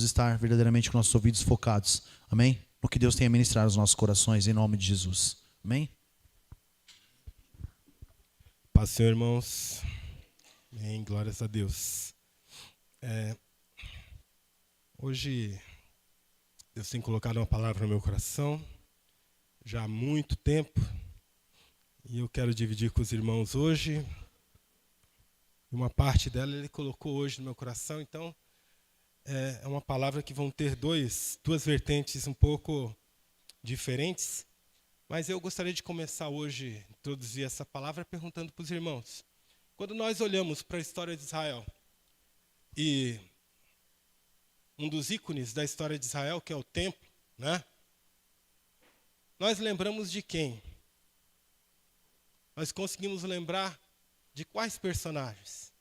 estar verdadeiramente com nossos ouvidos focados, amém? No que Deus tem a ministrar aos nossos corações, em nome de Jesus, amém? Paz, Senhor, irmãos. Amém, glórias a Deus. Hoje, Deus tem colocado uma palavra no meu coração, já há muito tempo, e eu quero dividir com os irmãos hoje. Uma parte dela Ele colocou hoje no meu coração, então é uma palavra que vão ter duas vertentes um pouco diferentes, mas eu gostaria de começar hoje, introduzir essa palavra perguntando para os irmãos. Quando nós olhamos para a história de Israel, e um dos ícones da história de Israel, que é o templo, né? Nós lembramos de quem? Nós conseguimos lembrar de quais personagens?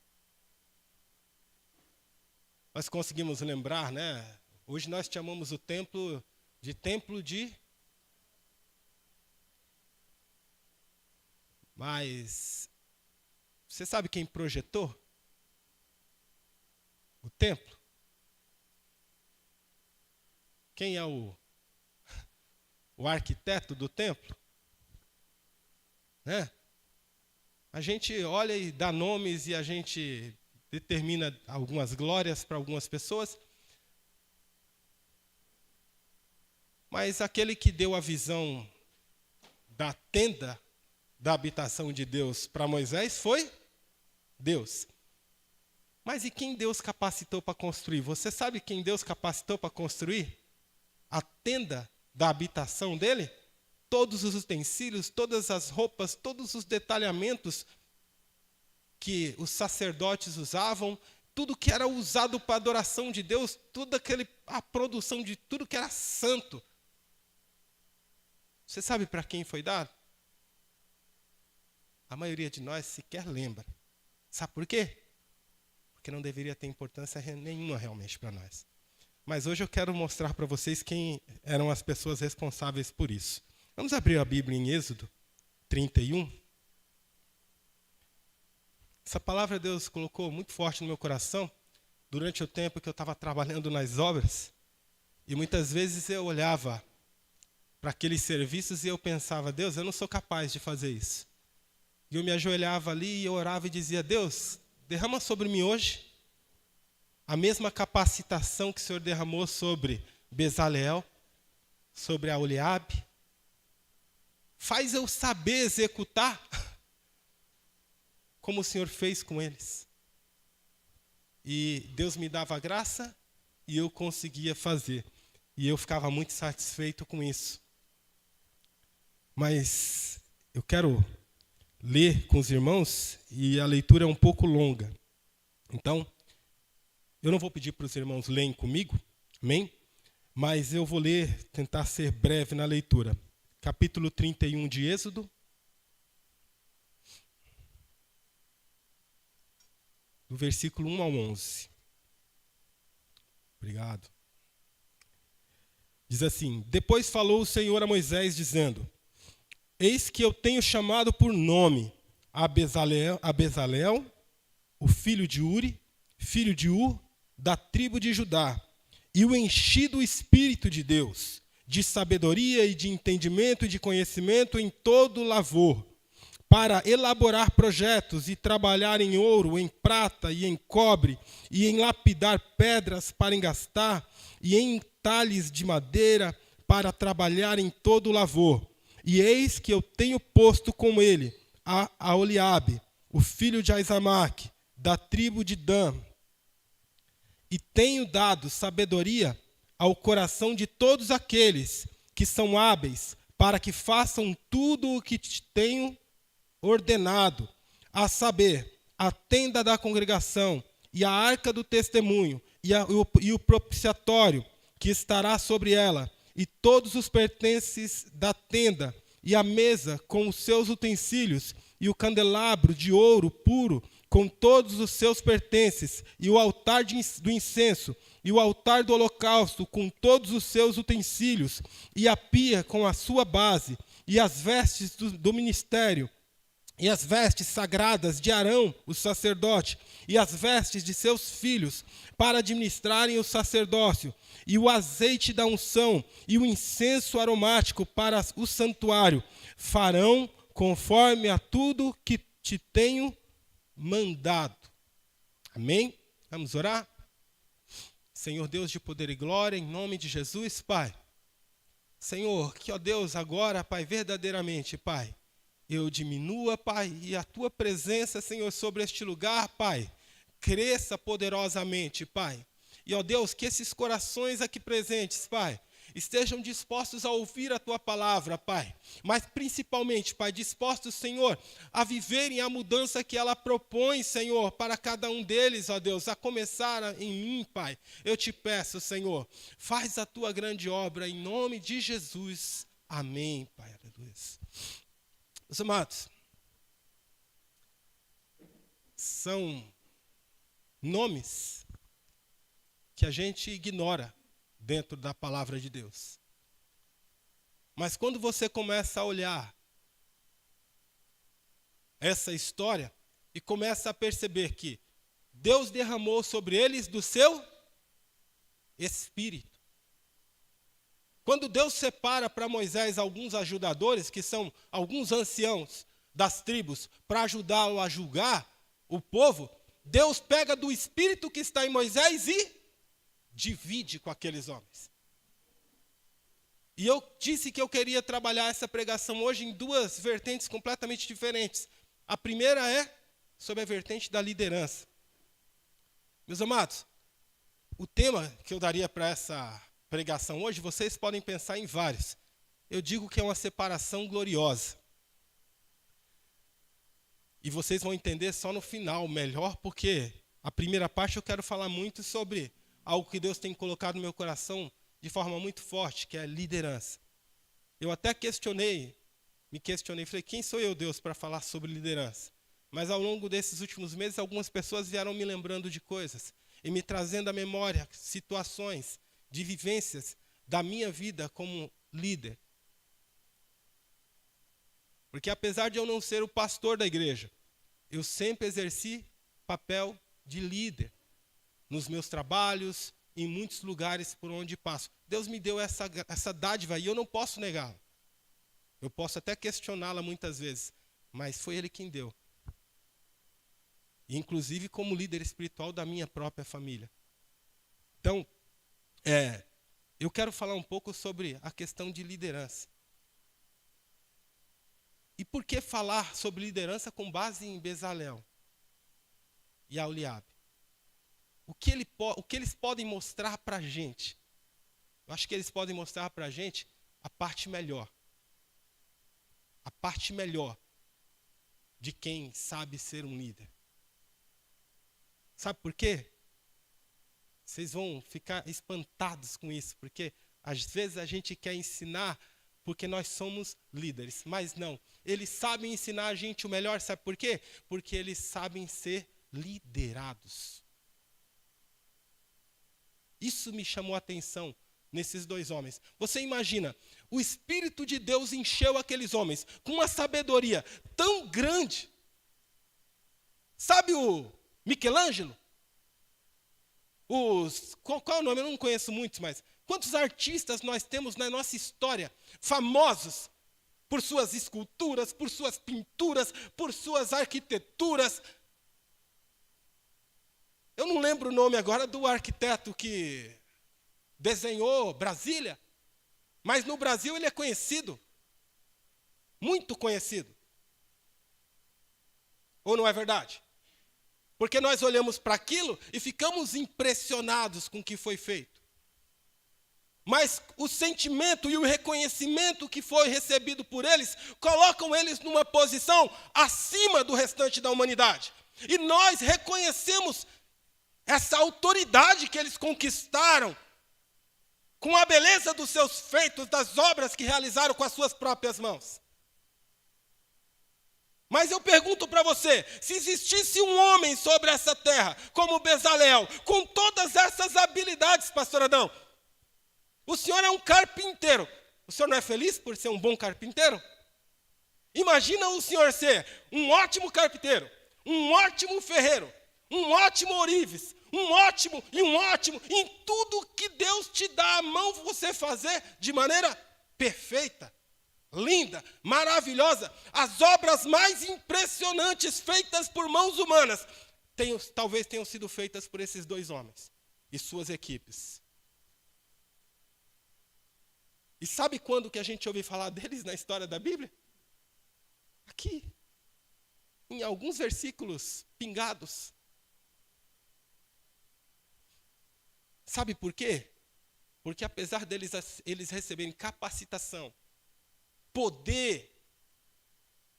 Nós conseguimos lembrar, né? Hoje nós chamamos o templo de... Mas você sabe quem projetou o templo? Quem é o arquiteto do templo? Né? A gente olha e dá nomes e a gente determina algumas glórias para algumas pessoas. Mas aquele que deu a visão da tenda da habitação de Deus para Moisés foi Deus. Mas e quem Deus capacitou para construir? Você sabe quem Deus capacitou para construir a tenda da habitação dele? Todos os utensílios, todas as roupas, todos os detalhamentos que os sacerdotes usavam, tudo que era usado para a adoração de Deus, a produção de tudo que era santo. Você sabe para quem foi dado? A maioria de nós sequer lembra. Sabe por quê? Porque não deveria ter importância nenhuma realmente para nós. Mas hoje eu quero mostrar para vocês quem eram as pessoas responsáveis por isso. Vamos abrir a Bíblia em Êxodo 31. Essa palavra Deus colocou muito forte no meu coração durante o tempo que eu estava trabalhando nas obras. E muitas vezes eu olhava para aqueles serviços e eu pensava, Deus, eu não sou capaz de fazer isso. E eu me ajoelhava ali e eu orava e dizia, Deus, derrama sobre mim hoje a mesma capacitação que o Senhor derramou sobre Bezaleel, sobre Aholiabe. Faz eu saber executar como o Senhor fez com eles. E Deus me dava graça e eu conseguia fazer. E eu ficava muito satisfeito com isso. Mas eu quero ler com os irmãos e a leitura é um pouco longa. Então, eu não vou pedir para os irmãos lerem comigo, amém? Mas eu vou ler, tentar ser breve na leitura. Capítulo 31 de Êxodo. Do versículo 1 ao 11. Obrigado. Diz assim, depois falou o Senhor a Moisés, dizendo, eis que eu tenho chamado por nome a Bezaleel, o filho de Uri, filho de Ur, da tribo de Judá, e o enchi do Espírito de Deus, de sabedoria e de entendimento e de conhecimento em todo lavor, para elaborar projetos e trabalhar em ouro, em prata e em cobre, e em lapidar pedras para engastar, e em talhes de madeira para trabalhar em todo lavor. E eis que eu tenho posto com ele a Aholiabe, o filho de Aizamaque, da tribo de Dan, e tenho dado sabedoria ao coração de todos aqueles que são hábeis, para que façam tudo o que te tenho ordenado, a saber, a tenda da congregação, e a arca do testemunho, e o propiciatório que estará sobre ela, e todos os pertences da tenda, e a mesa com os seus utensílios, e o candelabro de ouro puro, com todos os seus pertences, e o altar do incenso, e o altar do holocausto, com todos os seus utensílios, e a pia com a sua base, e as vestes do ministério, e as vestes sagradas de Arão, o sacerdote, e as vestes de seus filhos, para administrarem o sacerdócio, e o azeite da unção, e o incenso aromático para o santuário, farão conforme a tudo que te tenho mandado. Amém? Vamos orar? Senhor Deus de poder e glória, em nome de Jesus, Pai. Senhor, que, ó Deus, agora, Pai, verdadeiramente, Pai, eu diminua, Pai, e a Tua presença, Senhor, sobre este lugar, Pai, cresça poderosamente, Pai. E, ó Deus, que esses corações aqui presentes, Pai, estejam dispostos a ouvir a Tua palavra, Pai. Mas, principalmente, Pai, dispostos, Senhor, a viverem a mudança que ela propõe, Senhor, para cada um deles, ó Deus, a começar em mim, Pai. Eu te peço, Senhor, faz a Tua grande obra em nome de Jesus. Amém, Pai. Aleluia. Meus amados, são nomes que a gente ignora dentro da palavra de Deus. Mas quando você começa a olhar essa história e começa a perceber que Deus derramou sobre eles do seu Espírito. Quando Deus separa para Moisés alguns ajudadores, que são alguns anciãos das tribos, para ajudá-lo a julgar o povo, Deus pega do Espírito que está em Moisés e divide com aqueles homens. E eu disse que eu queria trabalhar essa pregação hoje em duas vertentes completamente diferentes. A primeira é sobre a vertente da liderança. Meus amados, o tema que eu daria para essa pregação hoje, vocês podem pensar em vários. Eu digo que é uma separação gloriosa. E vocês vão entender só no final melhor, porque a primeira parte eu quero falar muito sobre algo que Deus tem colocado no meu coração de forma muito forte, que é liderança. Eu até me questionei, falei, quem sou eu, Deus, para falar sobre liderança? Mas ao longo desses últimos meses, algumas pessoas vieram me lembrando de coisas e me trazendo à memória situações de vivências da minha vida como líder. Porque apesar de eu não ser o pastor da igreja, eu sempre exerci papel de líder nos meus trabalhos, em muitos lugares por onde passo. Deus me deu essa dádiva e eu não posso negá-la. Eu posso até questioná-la muitas vezes, mas foi Ele quem deu. E, inclusive como líder espiritual da minha própria família. Então, eu quero falar um pouco sobre a questão de liderança. E por que falar sobre liderança com base em Bezalel e Aholiabe? O que eles podem mostrar para a gente? Eu acho que eles podem mostrar para a gente a parte melhor. A parte melhor de quem sabe ser um líder. Sabe por quê? Vocês vão ficar espantados com isso, porque às vezes a gente quer ensinar porque nós somos líderes, mas não. Eles sabem ensinar a gente o melhor, sabe por quê? Porque eles sabem ser liderados. Isso me chamou a atenção nesses dois homens. Você imagina, o Espírito de Deus encheu aqueles homens com uma sabedoria tão grande. Sabe o Michelangelo? Qual é o nome? Eu não conheço muitos, mas quantos artistas nós temos na nossa história, famosos por suas esculturas, por suas pinturas, por suas arquiteturas. Eu não lembro o nome agora do arquiteto que desenhou Brasília, mas no Brasil ele é conhecido, muito conhecido. Ou não é verdade? Porque nós olhamos para aquilo e ficamos impressionados com o que foi feito. Mas o sentimento e o reconhecimento que foi recebido por eles, colocam eles numa posição acima do restante da humanidade. E nós reconhecemos essa autoridade que eles conquistaram com a beleza dos seus feitos, das obras que realizaram com as suas próprias mãos. Mas eu pergunto para você, se existisse um homem sobre essa terra, como Bezalel, com todas essas habilidades, pastor Adão, o senhor é um carpinteiro, o senhor não é feliz por ser um bom carpinteiro? Imagina o senhor ser um ótimo carpinteiro, um ótimo ferreiro, um ótimo ourives, um ótimo, em tudo que Deus te dá a mão você fazer de maneira perfeita, linda, maravilhosa. As obras mais impressionantes feitas por mãos humanas, talvez tenham sido feitas por esses dois homens e suas equipes. E sabe quando que a gente ouve falar deles na história da Bíblia? Aqui, em alguns versículos pingados. Sabe por quê? Porque apesar deles eles receberem capacitação, poder,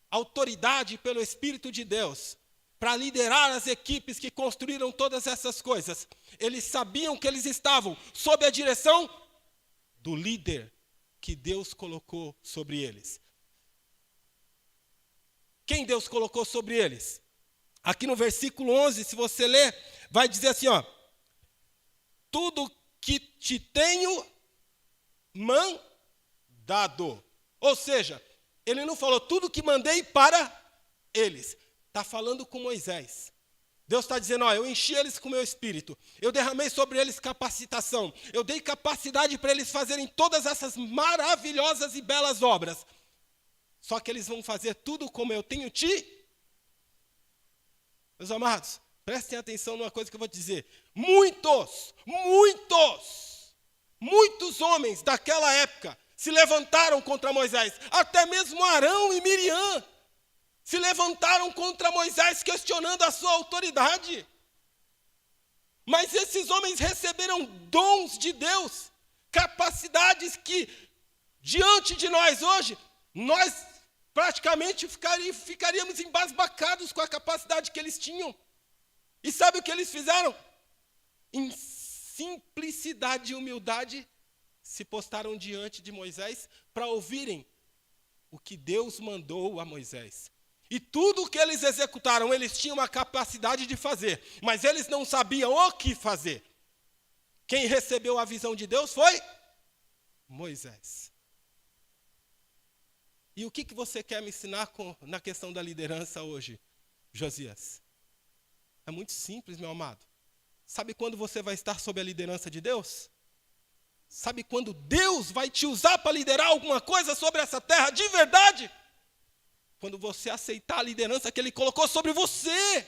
autoridade pelo Espírito de Deus, para liderar as equipes que construíram todas essas coisas, eles sabiam que eles estavam sob a direção do líder que Deus colocou sobre eles. Quem Deus colocou sobre eles? Aqui no versículo 11, se você ler, vai dizer assim, ó: tudo que te tenho mandado. Ou seja, ele não falou tudo que mandei para eles. Está falando com Moisés. Deus está dizendo, ó, eu enchi eles com o meu espírito. Eu derramei sobre eles capacitação. Eu dei capacidade para eles fazerem todas essas maravilhosas e belas obras. Só que eles vão fazer tudo como eu tenho te. Meus amados, prestem atenção numa coisa que eu vou te dizer. Muitos homens daquela época se levantaram contra Moisés. Até mesmo Arão e Miriam se levantaram contra Moisés, questionando a sua autoridade. Mas esses homens receberam dons de Deus, capacidades que, diante de nós hoje, nós praticamente ficaríamos embasbacados com a capacidade que eles tinham. E sabe o que eles fizeram? Em simplicidade e humildade, se postaram diante de Moisés para ouvirem o que Deus mandou a Moisés. E tudo o que eles executaram, eles tinham a capacidade de fazer, mas eles não sabiam o que fazer. Quem recebeu a visão de Deus foi Moisés. E o que você quer me ensinar na questão da liderança hoje, Josias? É muito simples, meu amado. Sabe quando você vai estar sob a liderança de Deus? Sabe quando Deus vai te usar para liderar alguma coisa sobre essa terra de verdade? Quando você aceitar a liderança que Ele colocou sobre você.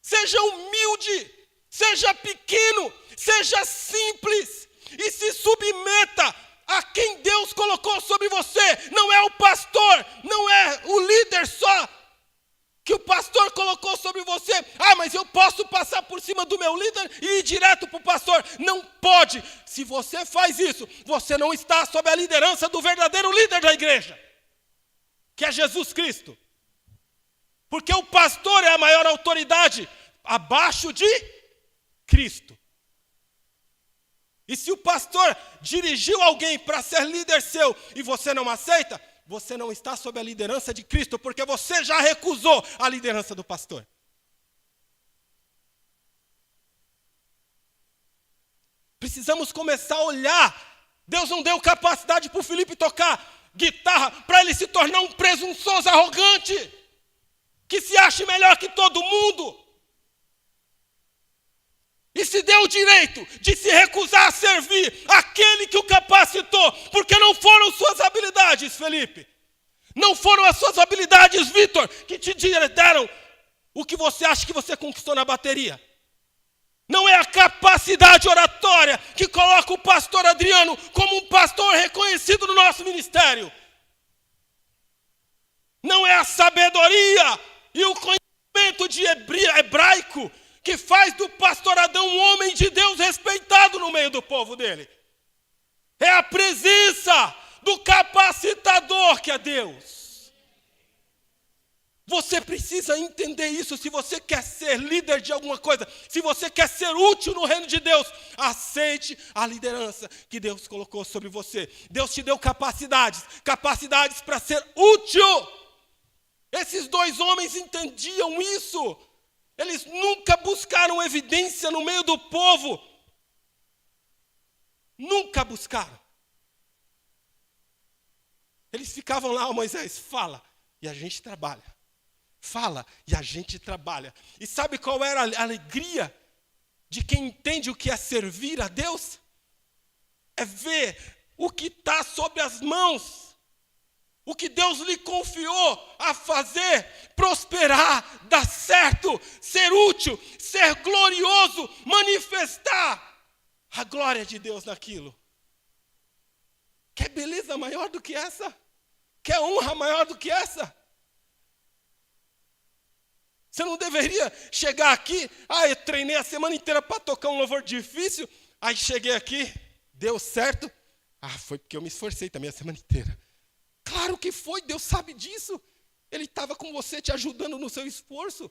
Seja humilde, seja pequeno, seja simples e se submeta a quem Deus colocou sobre você. Não é o pastor, não é o líder só que o pastor colocou sobre você. Ah, mas eu posso passar por cima do meu líder e ir direto para o pastor. Não pode. Se você faz isso, você não está sob a liderança do verdadeiro líder da igreja, que é Jesus Cristo. Porque o pastor é a maior autoridade abaixo de Cristo. E se o pastor dirigiu alguém para ser líder seu e você não aceita, você não está sob a liderança de Cristo, porque você já recusou a liderança do pastor. Precisamos começar a olhar. Deus não deu capacidade para o Felipe tocar guitarra para ele se tornar um presunçoso arrogante, que se ache melhor que todo mundo. E se deu o direito de se recusar a servir aquele que o capacitou, porque não foram suas habilidades, Felipe. Não foram as suas habilidades, Vitor, que te deram o que você acha que você conquistou na bateria. Não é a capacidade oratória que coloca o pastor Adriano como um pastor reconhecido no nosso ministério. Não é a sabedoria e o conhecimento de hebraico que faz do pastor Adão um homem de Deus respeitado no meio do povo dele. É a presença do capacitador que é Deus. Você precisa entender isso. Se você quer ser líder de alguma coisa, se você quer ser útil no reino de Deus, aceite a liderança que Deus colocou sobre você. Deus te deu capacidades para ser útil. Esses dois homens entendiam isso. Eles nunca buscaram evidência no meio do povo. Nunca buscaram. Eles ficavam lá, Moisés, fala, e a gente trabalha. fala e a gente trabalha. E sabe qual era a alegria de quem entende o que é servir a Deus? É ver o que está sob as mãos, o que Deus lhe confiou a fazer, prosperar, dar certo, ser útil, ser glorioso, manifestar a glória de Deus naquilo. Quer beleza maior do que essa? Quer honra maior do que essa? Você não deveria chegar aqui, eu treinei a semana inteira para tocar um louvor difícil, aí cheguei aqui, deu certo. Foi porque eu me esforcei também a semana inteira. Claro que foi, Deus sabe disso. Ele estava com você te ajudando no seu esforço.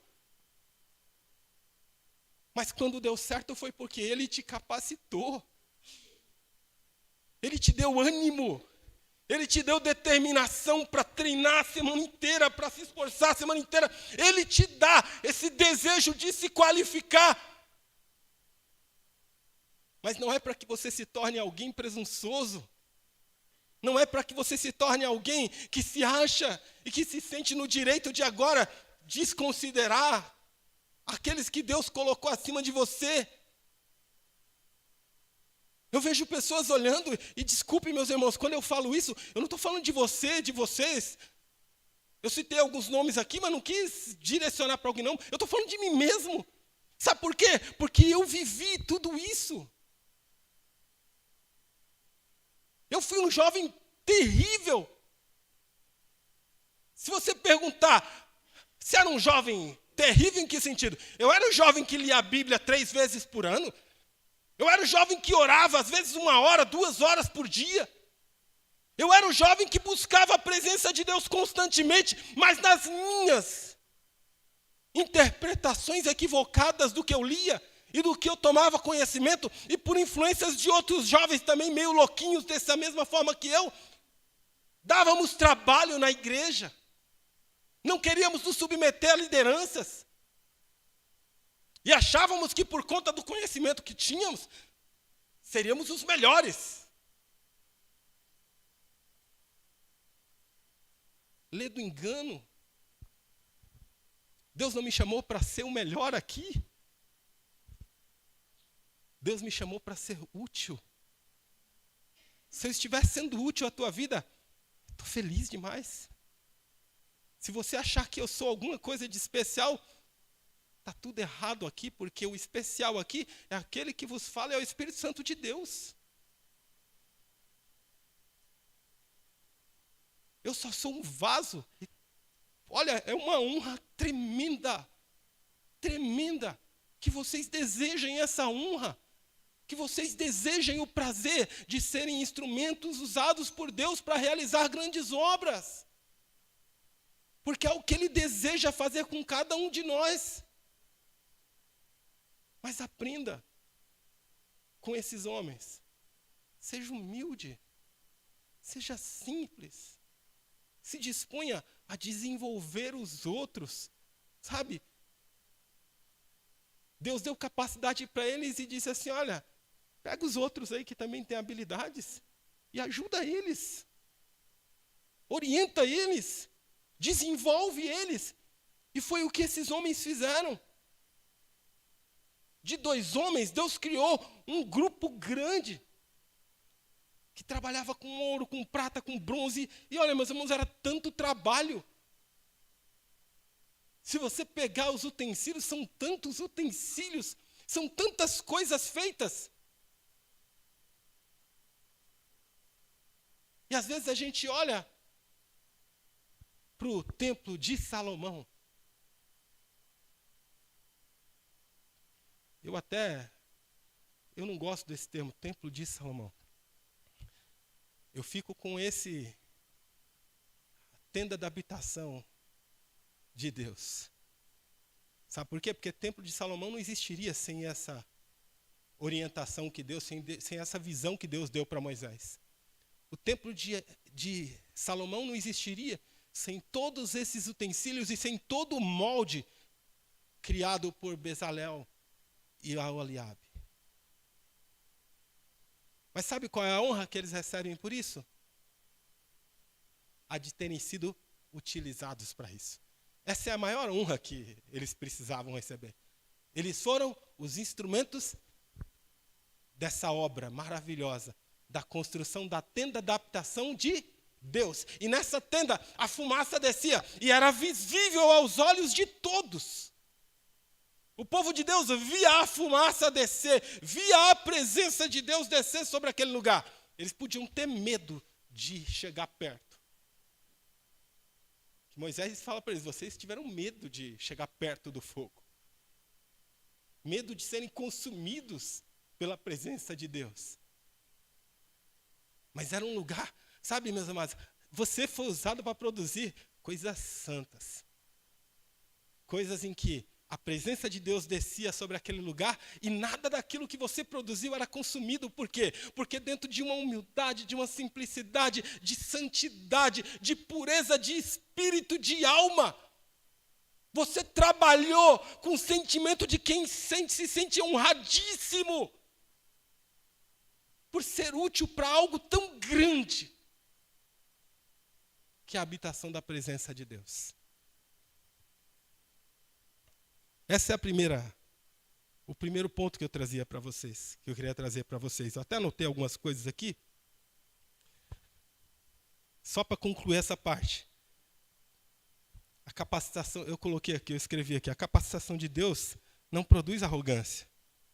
Mas quando deu certo foi porque Ele te capacitou. Ele te deu ânimo. Ele te deu determinação para treinar a semana inteira, para se esforçar a semana inteira. Ele te dá esse desejo de se qualificar. Mas não é para que você se torne alguém presunçoso. Não é para que você se torne alguém que se acha e que se sente no direito de agora desconsiderar aqueles que Deus colocou acima de você. Eu vejo pessoas olhando, e desculpem meus irmãos, quando eu falo isso, eu não estou falando de você, de vocês. Eu citei alguns nomes aqui, mas não quis direcionar para alguém não. Eu estou falando de mim mesmo. Sabe por quê? Porque eu vivi tudo isso. Eu fui um jovem terrível. Se você perguntar, se era um jovem terrível em que sentido? Eu era um jovem que lia a Bíblia 3 vezes por ano. Eu era um jovem que orava, às vezes 1 hora, 2 horas por dia. Eu era um jovem que buscava a presença de Deus constantemente, mas nas minhas interpretações equivocadas do que eu lia e do que eu tomava conhecimento, e por influências de outros jovens também meio louquinhos, dessa mesma forma que eu, dávamos trabalho na igreja. Não queríamos nos submeter a lideranças. E achávamos que por conta do conhecimento que tínhamos, seríamos os melhores. Lê do engano. Deus não me chamou para ser o melhor aqui. Deus me chamou para ser útil. Se eu estiver sendo útil à tua vida, estou feliz demais. Se você achar que eu sou alguma coisa de especial, está tudo errado aqui, porque o especial aqui é aquele que vos fala, é o Espírito Santo de Deus. Eu só sou um vaso. Olha, é uma honra tremenda, tremenda, que vocês desejem essa honra, que vocês desejem o prazer de serem instrumentos usados por Deus para realizar grandes obras. Porque é o que Ele deseja fazer com cada um de nós. Mas aprenda com esses homens. Seja humilde. Seja simples. Se disponha a desenvolver os outros. Sabe? Deus deu capacidade para eles e disse assim, olha, pega os outros aí que também têm habilidades e ajuda eles. Orienta eles. Desenvolve eles. E foi o que esses homens fizeram. De 2 homens, Deus criou um grupo grande que trabalhava com ouro, com prata, com bronze. E olha, meus irmãos, era tanto trabalho. Se você pegar os utensílios, são tantos utensílios, são tantas coisas feitas. E às vezes a gente olha para o templo de Salomão. Eu não gosto desse termo, templo de Salomão. Eu fico com esse tenda da habitação de Deus. Sabe por quê? Porque templo de Salomão não existiria sem essa orientação que Deus, sem essa visão que Deus deu para Moisés. O templo de Salomão não existiria sem todos esses utensílios e sem todo o molde criado por Bezalel e Aholiabe. Mas sabe qual é a honra que eles recebem por isso? A de terem sido utilizados para isso. Essa é a maior honra que eles precisavam receber. Eles foram os instrumentos dessa obra maravilhosa, da construção da tenda da habitação de Deus. E nessa tenda a fumaça descia e era visível aos olhos de todos. O povo de Deus via a fumaça descer, via a presença de Deus descer sobre aquele lugar. Eles podiam ter medo de chegar perto. Moisés fala para eles, vocês tiveram medo de chegar perto do fogo. Medo de serem consumidos pela presença de Deus. Mas era um lugar, sabe, meus amados, você foi usado para produzir coisas santas. Coisas em que a presença de Deus descia sobre aquele lugar e nada daquilo que você produziu era consumido. Por quê? Porque dentro de uma humildade, de uma simplicidade, de santidade, de pureza de espírito, de alma, você trabalhou com o sentimento de quem se sente honradíssimo por ser útil para algo tão grande que é a habitação da presença de Deus. Essa é o primeiro ponto que eu trazia para vocês, que eu queria trazer para vocês. Eu até anotei algumas coisas aqui, só para concluir essa parte. A capacitação, eu coloquei aqui, eu escrevi aqui, a capacitação de Deus não produz arrogância,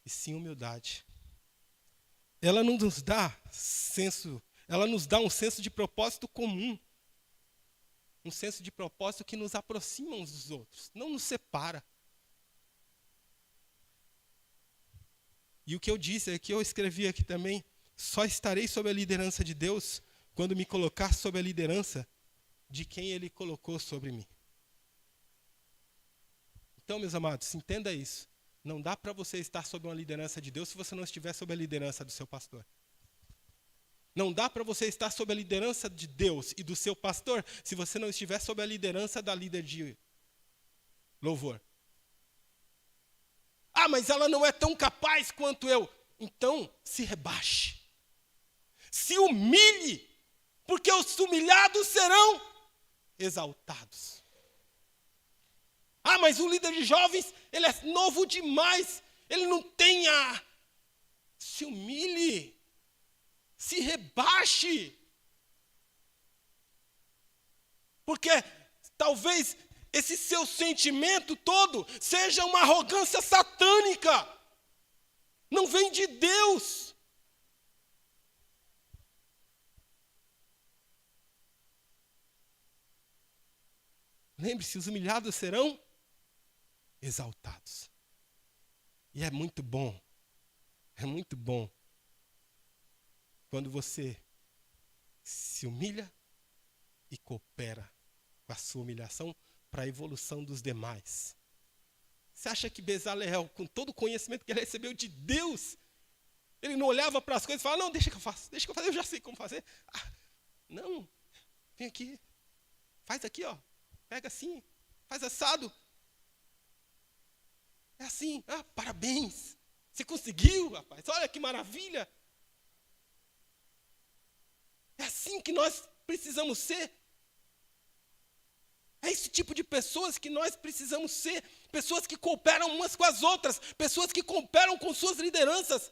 e sim humildade. Ela nos dá um senso de propósito comum, um senso de propósito que nos aproxima uns dos outros, não nos separa. E o que eu disse é que eu escrevi aqui também, só estarei sob a liderança de Deus quando me colocar sob a liderança de quem Ele colocou sobre mim. Então, meus amados, entenda isso. Não dá para você estar sob uma liderança de Deus se você não estiver sob a liderança do seu pastor. Não dá para você estar sob a liderança de Deus e do seu pastor se você não estiver sob a liderança da líder de louvor. Ah, mas ela não é tão capaz quanto eu. Então, se rebaixe. Se humilhe, porque os humilhados serão exaltados. Ah, mas o líder de jovens, ele é novo demais. Ele não tem a... Se humilhe. Se rebaixe. Porque talvez esse seu sentimento todo seja uma arrogância satânica. Não vem de Deus. Lembre-se, os humilhados serão exaltados. E é muito bom quando você se humilha e coopera com a sua humilhação para a evolução dos demais. Você acha que Bezaleel, com todo o conhecimento que ele recebeu de Deus, ele não olhava para as coisas e falava, não, deixa que eu faço, eu já sei como fazer. Ah, não, vem aqui, faz aqui, ó, pega assim, faz assado. É assim, parabéns, você conseguiu, rapaz, olha que maravilha. É assim que nós precisamos ser. É esse tipo de pessoas que nós precisamos ser. Pessoas que cooperam umas com as outras. Pessoas que cooperam com suas lideranças.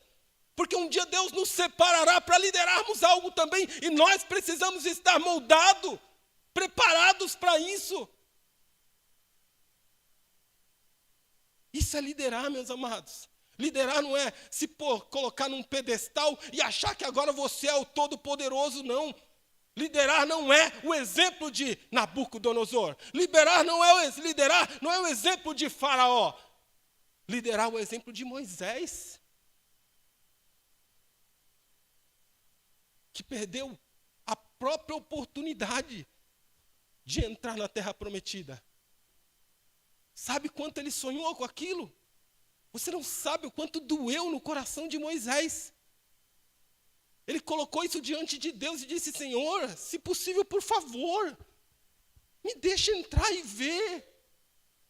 Porque um dia Deus nos separará para liderarmos algo também. E nós precisamos estar moldados, preparados para isso. Isso é liderar, meus amados. Liderar não é se colocar num pedestal e achar que agora você é o todo-poderoso, não. Liderar não é o exemplo de Nabucodonosor. Liderar não é o exemplo de Faraó. Liderar é o exemplo de Moisés, que perdeu a própria oportunidade de entrar na terra prometida. Sabe quanto ele sonhou com aquilo? Você não sabe o quanto doeu no coração de Moisés. Ele colocou isso diante de Deus e disse, Senhor, se possível, por favor, me deixa entrar e ver.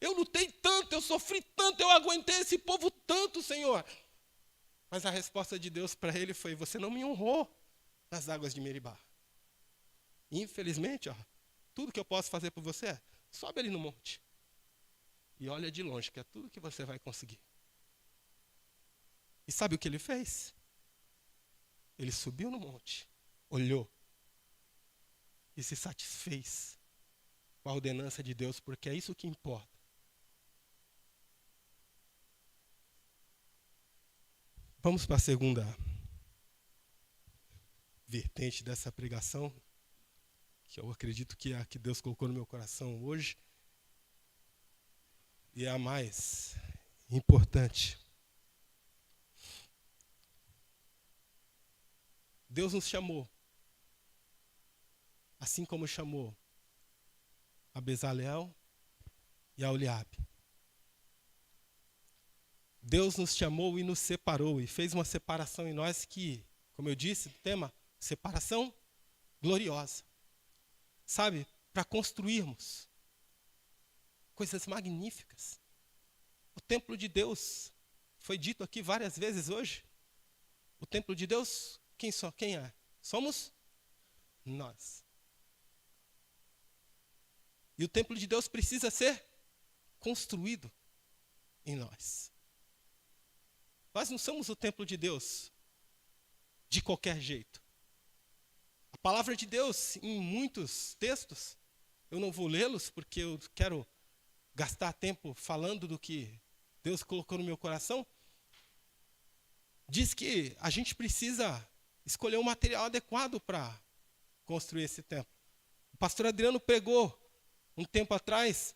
Eu lutei tanto, eu sofri tanto, eu aguentei esse povo tanto, Senhor. Mas a resposta de Deus para ele foi, você não me honrou nas águas de Meribá. Infelizmente, tudo que eu posso fazer por você é, sobe ali no monte. e olha de longe, que é tudo que você vai conseguir. E sabe o que ele fez? Ele subiu no monte, olhou e se satisfez com a ordenança de Deus, porque é isso que importa. Vamos para a segunda vertente dessa pregação, que eu acredito que é a que Deus colocou no meu coração hoje, e é a mais importante. Deus nos chamou, assim como chamou a Bezaleel e a Oliabe. Deus nos chamou e nos separou, e fez uma separação em nós que, como eu disse, tema, separação gloriosa. Sabe, para construirmos coisas magníficas. O templo de Deus, foi dito aqui várias vezes hoje, o templo de Deus, quem é? Somos nós. E o templo de Deus precisa ser construído em nós. Nós não somos o templo de Deus de qualquer jeito. A palavra de Deus, em muitos textos, eu não vou lê-los porque eu quero gastar tempo falando do que Deus colocou no meu coração, diz que a gente precisa escolher um material adequado para construir esse templo. O pastor Adriano pregou um tempo atrás,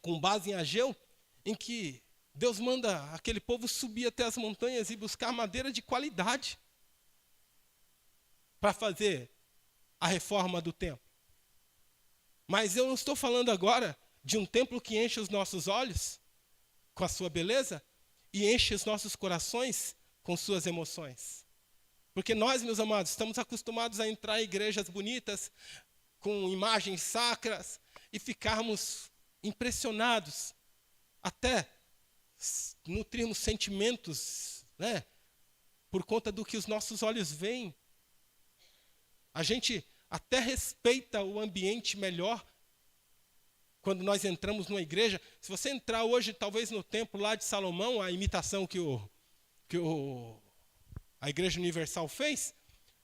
com base em Ageu, em que Deus manda aquele povo subir até as montanhas e buscar madeira de qualidade para fazer a reforma do templo. Mas eu não estou falando agora de um templo que enche os nossos olhos com a sua beleza e enche os nossos corações com suas emoções. Porque nós, meus amados, estamos acostumados a entrar em igrejas bonitas, com imagens sacras, e ficarmos impressionados, até nutrirmos sentimentos, né, por conta do que os nossos olhos veem. A gente até respeita o ambiente melhor quando nós entramos numa igreja. Se você entrar hoje, talvez no templo lá de Salomão, a imitação que a Igreja Universal fez,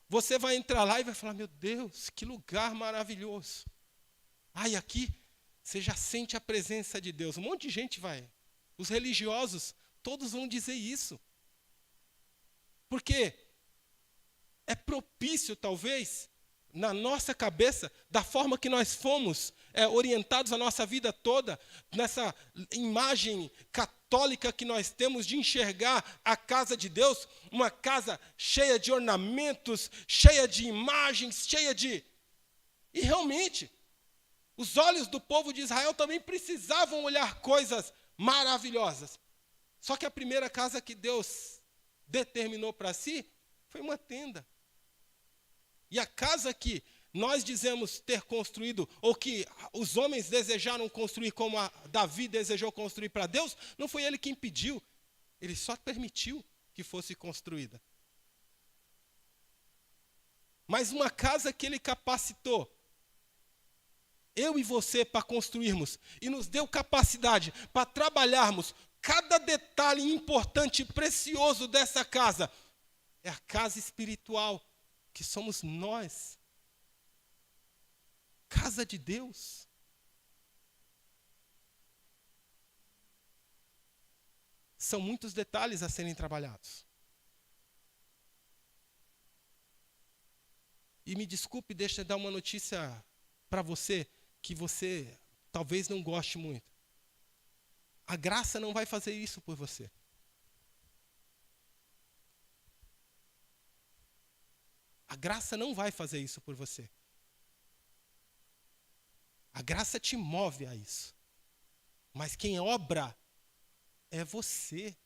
você vai entrar lá e vai falar, meu Deus, que lugar maravilhoso. Ai, aqui você já sente a presença de Deus. Um monte de gente vai. Os religiosos, todos vão dizer isso. Porque é propício, talvez, na nossa cabeça, da forma que nós fomos orientados a nossa vida toda, nessa imagem católica que nós temos de enxergar a casa de Deus, uma casa cheia de ornamentos, cheia de imagens, cheia de... E realmente, os olhos do povo de Israel também precisavam olhar coisas maravilhosas. Só que a primeira casa que Deus determinou para si foi uma tenda. E a casa que nós dizemos ter construído, ou que os homens desejaram construir como Davi desejou construir para Deus, não foi ele quem pediu, ele só permitiu que fosse construída. Mas uma casa que ele capacitou, eu e você, para construirmos, e nos deu capacidade para trabalharmos cada detalhe importante e precioso dessa casa, é a casa espiritual, que somos nós. Casa de Deus. São muitos detalhes a serem trabalhados. E me desculpe, deixa eu dar uma notícia para você, que você talvez não goste muito. A graça não vai fazer isso por você. A graça não vai fazer isso por você. A graça te move a isso. Mas quem obra é você.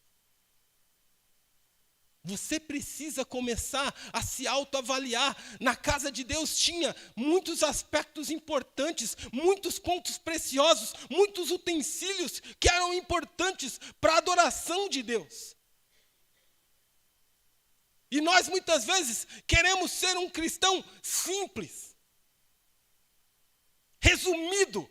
Você precisa começar a se autoavaliar. Na casa de Deus tinha muitos aspectos importantes, muitos pontos preciosos, muitos utensílios que eram importantes para a adoração de Deus. E nós muitas vezes queremos ser um cristão simples, resumido.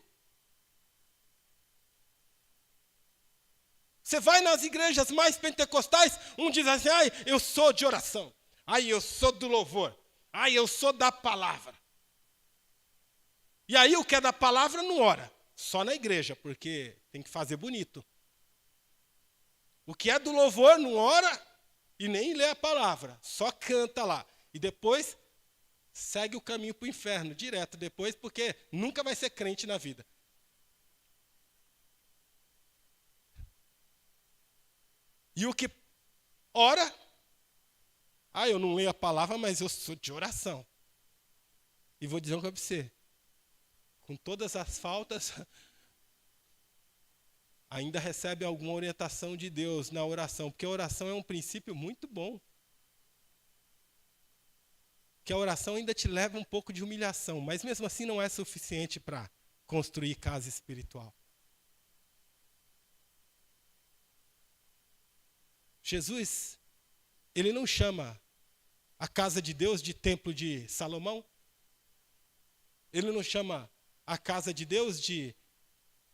Você vai nas igrejas mais pentecostais, um diz assim, ai, eu sou de oração. Ai, eu sou do louvor. Ai, eu sou da palavra. E aí o que é da palavra não ora. Só na igreja, porque tem que fazer bonito. O que é do louvor não ora e nem lê a palavra. Só canta lá. E depois segue o caminho para o inferno, direto depois, porque nunca vai ser crente na vida. E o que ora, eu não leio a palavra, mas eu sou de oração. E vou dizer uma coisa para você, com todas as faltas, ainda recebe alguma orientação de Deus na oração, porque a oração é um princípio muito bom. Que a oração ainda te leva um pouco de humilhação, mas mesmo assim não é suficiente para construir casa espiritual. Jesus, ele não chama a casa de Deus de templo de Salomão. Ele não chama a casa de Deus de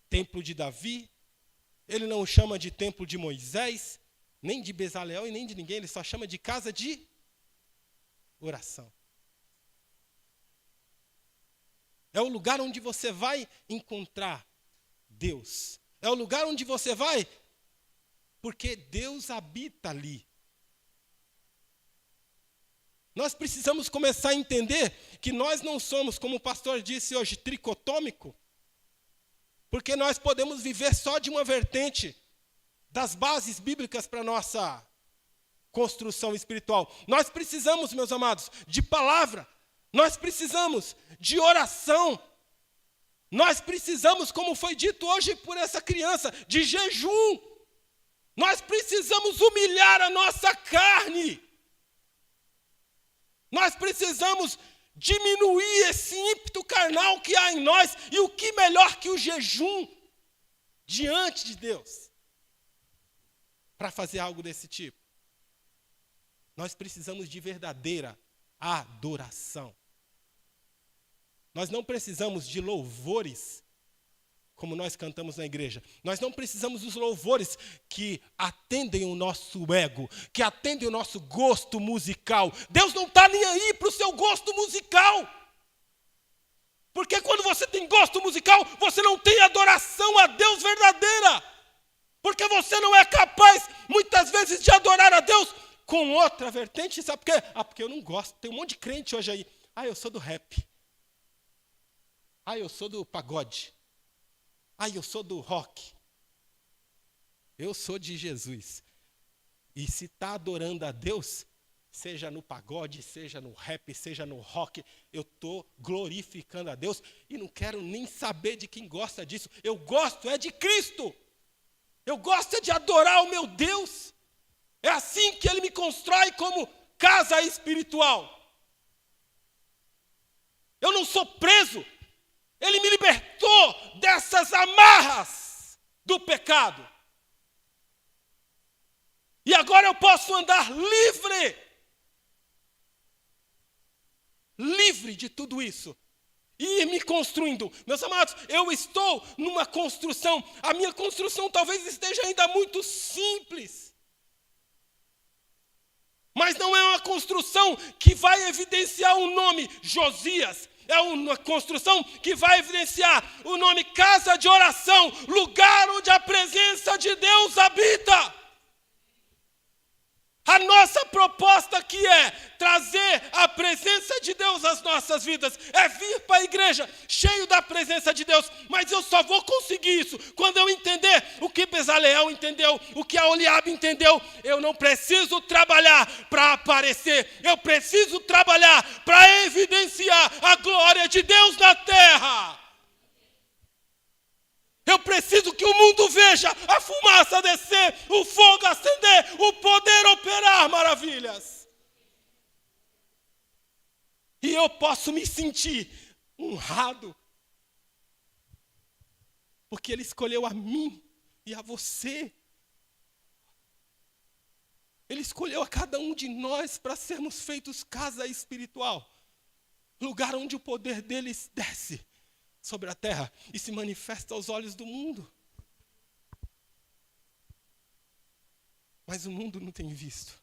templo de Davi. Ele não chama de templo de Moisés, nem de Bezaleel e nem de ninguém. Ele só chama de casa de oração. É o lugar onde você vai encontrar Deus. É o lugar onde você vai, porque Deus habita ali. Nós precisamos começar a entender que nós não somos, como o pastor disse hoje, tricotômico, porque nós podemos viver só de uma vertente das bases bíblicas para a nossa construção espiritual. Nós precisamos, meus amados, de palavra. Nós precisamos de oração. Nós precisamos, como foi dito hoje por essa criança, de jejum. Nós precisamos humilhar a nossa carne. Nós precisamos diminuir esse ímpeto carnal que há em nós. E o que melhor que o jejum diante de Deus para fazer algo desse tipo? Nós precisamos de verdadeira adoração. Nós não precisamos de louvores como nós cantamos na igreja. Nós não precisamos dos louvores que atendem o nosso ego, que atendem o nosso gosto musical. Deus não está nem aí para o seu gosto musical. Porque quando você tem gosto musical, você não tem adoração a Deus verdadeira. Porque você não é capaz, muitas vezes, de adorar a Deus com outra vertente. Sabe por quê? Porque eu não gosto. Tem um monte de crente hoje aí. Eu sou do rap. Eu sou do pagode. Eu sou do rock. Eu sou de Jesus. E se está adorando a Deus, seja no pagode, seja no rap, seja no rock, eu estou glorificando a Deus e não quero nem saber de quem gosta disso. Eu gosto de Cristo. Eu gosto de adorar o meu Deus. É assim que Ele me constrói como casa espiritual. Eu não sou preso. Ele me libertou dessas amarras do pecado. E agora eu posso andar livre. Livre de tudo isso. E ir me construindo. Meus amados, eu estou numa construção. A minha construção talvez esteja ainda muito simples. Mas não é uma construção que vai evidenciar o nome Josias. É uma construção que vai evidenciar o nome casa de oração, lugar onde a presença de Deus habita. A nossa proposta aqui é trazer a presença de Deus às nossas vidas, é vir para a igreja cheio da presença de Deus, mas eu só vou conseguir isso quando eu entender o que Bezaleel entendeu, o que Aholiabe entendeu. Eu não preciso trabalhar para aparecer, eu preciso trabalhar para evidenciar a glória de Deus na terra. Eu preciso que o mundo veja a fumaça descer, o fogo acender, o poder operar maravilhas. E eu posso me sentir honrado, porque Ele escolheu a mim e a você. Ele escolheu a cada um de nós para sermos feitos casa espiritual, lugar onde o poder dele desce sobre a terra e se manifesta aos olhos do mundo. Mas o mundo não tem visto.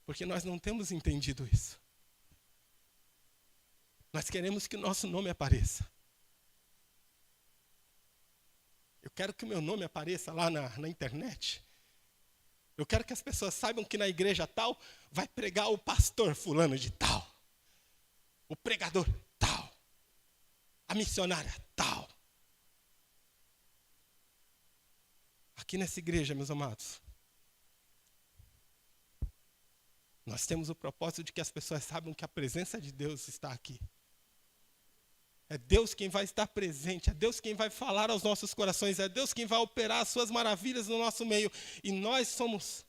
Porque nós não temos entendido isso. Nós queremos que o nosso nome apareça. Eu quero que o meu nome apareça lá na internet. Eu quero que as pessoas saibam que na igreja tal vai pregar o pastor fulano de tal. O pregador tal. A missionária tal. Aqui nessa igreja, meus amados, nós temos o propósito de que as pessoas saibam que a presença de Deus está aqui. É Deus quem vai estar presente, é Deus quem vai falar aos nossos corações, é Deus quem vai operar as suas maravilhas no nosso meio. E nós somos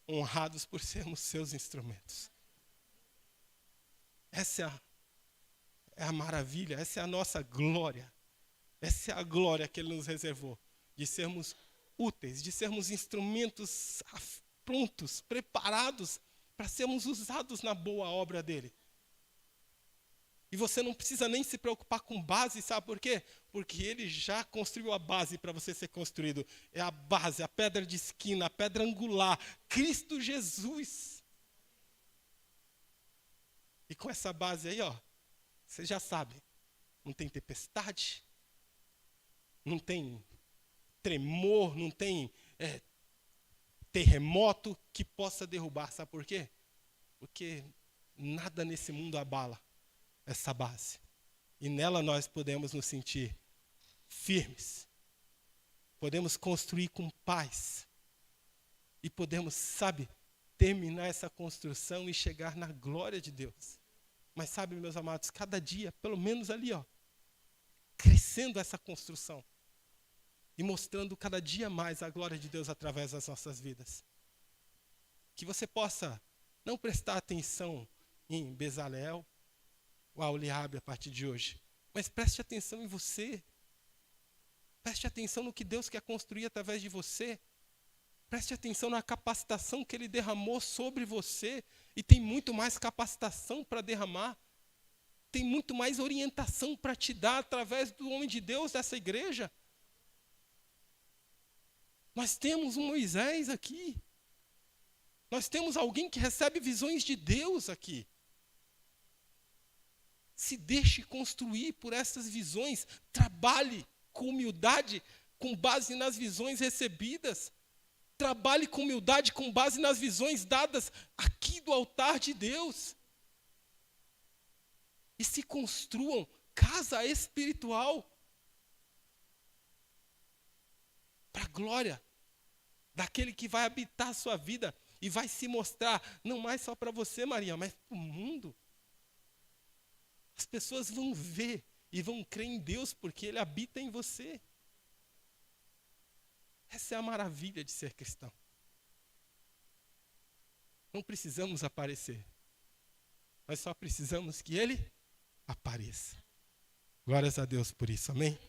honrados por sermos seus instrumentos. Essa é a maravilha, essa é a nossa glória. Essa é a glória que Ele nos reservou, de sermos úteis, de sermos instrumentos prontos, preparados para sermos usados na boa obra dEle. E você não precisa nem se preocupar com base, sabe por quê? Porque Ele já construiu a base para você ser construído. É a base, a pedra de esquina, a pedra angular, Cristo Jesus. E com essa base aí, ó, você já sabe, não tem tempestade, não tem tremor, não tem terremoto que possa derrubar. Sabe por quê? Porque nada nesse mundo abala essa base. E nela nós podemos nos sentir firmes. Podemos construir com paz. E podemos, sabe, terminar essa construção e chegar na glória de Deus. Mas sabe, meus amados, cada dia, pelo menos ali, ó, crescendo essa construção. E mostrando cada dia mais a glória de Deus através das nossas vidas. Que você possa não prestar atenção em Bezaleel, ou Aholiabe a partir de hoje. Mas preste atenção em você. Preste atenção no que Deus quer construir através de você. Preste atenção na capacitação que Ele derramou sobre você. E tem muito mais capacitação para derramar. Tem muito mais orientação para te dar através do homem de Deus dessa igreja. Nós temos um Moisés aqui. Nós temos alguém que recebe visões de Deus aqui. Se deixe construir por essas visões. Trabalhe com humildade, com base nas visões recebidas. Trabalhe com humildade, com base nas visões dadas aqui do altar de Deus. E se construam casa espiritual. Para a glória daquele que vai habitar a sua vida e vai se mostrar, não mais só para você, Maria, mas para o mundo. As pessoas vão ver e vão crer em Deus porque Ele habita em você. Essa é a maravilha de ser cristão. Não precisamos aparecer. Nós só precisamos que Ele apareça. Glórias a Deus por isso, amém?